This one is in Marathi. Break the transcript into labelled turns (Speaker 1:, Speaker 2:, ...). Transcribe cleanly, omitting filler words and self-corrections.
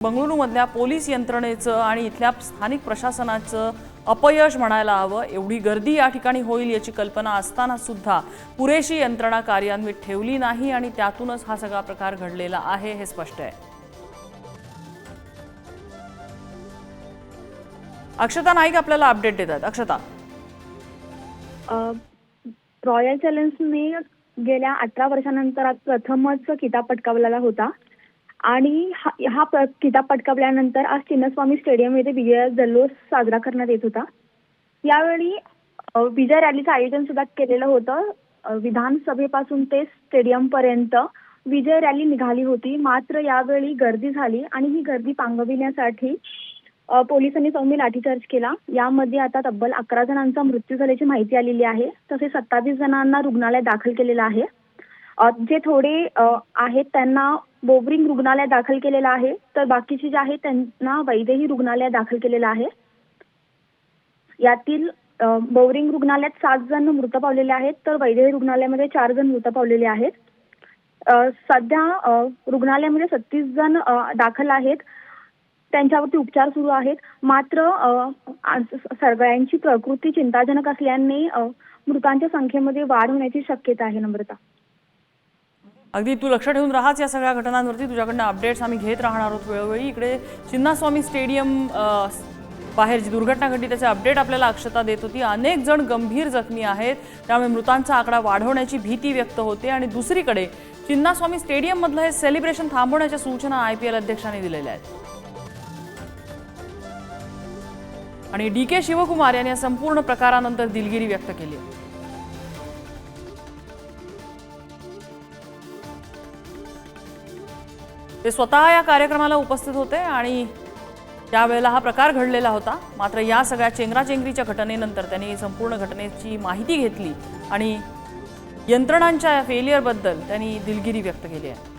Speaker 1: बंगळुरूमधल्या पोलीस यंत्रणेचं आणि इथल्या स्थानिक प्रशासनाचं अपयश म्हणायला हवं। एवढी गर्दी या ठिकाणी होईल याची कल्पना असताना सुद्धा पुरेशी यंत्रणा कार्यान्वित ठेवली नाही आणि त्यातूनच हा सगळा प्रकार घडलेला आहे हे स्पष्ट आहे। अक्षता नाईक आपल्याला अपडेट देतात। अक्षता,
Speaker 2: रॉयल चॅलेंजर्सने गेल्या 18 वर्षांनंतर प्रथमच किताब पटकावलेला होता आणि हा किताब पटकावल्यानंतर आज चिन्नस्वामी स्टेडियम येथे विजय जल्लोष साजरा करण्यात येत होता। यावेळी विजय रॅलीचं आयोजन सुद्धा केलेलं होतं। विधानसभेपासून ते स्टेडियम पर्यंत विजय रॅली निघाली होती, मात्र यावेळी गर्दी झाली आणि ही गर्दी पांगविण्यासाठी पोलिसांनी सौम्य लाठीचार्ज केला। यामध्ये आता तब्बल 11 जणांचा मृत्यू झाल्याची माहिती आलेली आहे। तसेच 27 जणांना रुग्णालयात दाखल केलेलं आहे। जे थोडे आहेत त्यांना बोवरिंग रुग्णालयात दाखल केलेलं आहे, तर बाकीचे जे आहेत त्यांना वैदेही रुग्णालयात दाखल केलेलं आहे। यातील बोवरिंग रुग्णालयात 7 जण मृत पावलेले आहेत, तर वैदेही रुग्णालयामध्ये 4 जण मृत पावलेले आहेत। सध्या रुग्णालयामध्ये 36 जण दाखल आहेत, त्यांच्यावरती उपचार सुरू आहेत। मात्र सगळ्यांची प्रकृती चिंताजनक असल्याने मृतांच्या संख्येमध्ये वाढ होण्याची शक्यता आहे। नम्रता,
Speaker 1: अगदी तू लक्ष ठेवून राहाच या सगळ्या घटनांवरती। तुझ्याकडनं अपडेट्स आम्ही घेत राहणार आहोत वेळोवेळी। इकडे चिन्नास्वामी स्टेडियम बाहेर जी दुर्घटना घडली त्याचे अपडेट आपल्याला अक्षता देत होती। अनेक जण गंभीर जखमी आहेत, त्यामुळे मृतांचा आकडा वाढवण्याची भीती व्यक्त होते। आणि दुसरीकडे चिन्नास्वामी स्टेडियम मधलं हे सेलिब्रेशन थांबवण्याच्या सूचना IPL अध्यक्षांनी दिलेल्या आहेत। आणि DK शिवकुमार यांनी या संपूर्ण प्रकारानंतर दिलगिरी व्यक्त केली आहे। ते स्वतः या कार्यक्रमाला उपस्थित होते आणि त्यावेळेला हा प्रकार घडलेला होता। मात्र या सगळ्या चेंगराचेंगरीच्या घटनेनंतर त्यांनी संपूर्ण घटनेची माहिती घेतली आणि यंत्रणांच्या फेलियरबद्दल त्यांनी दिलगिरी व्यक्त केली आहे।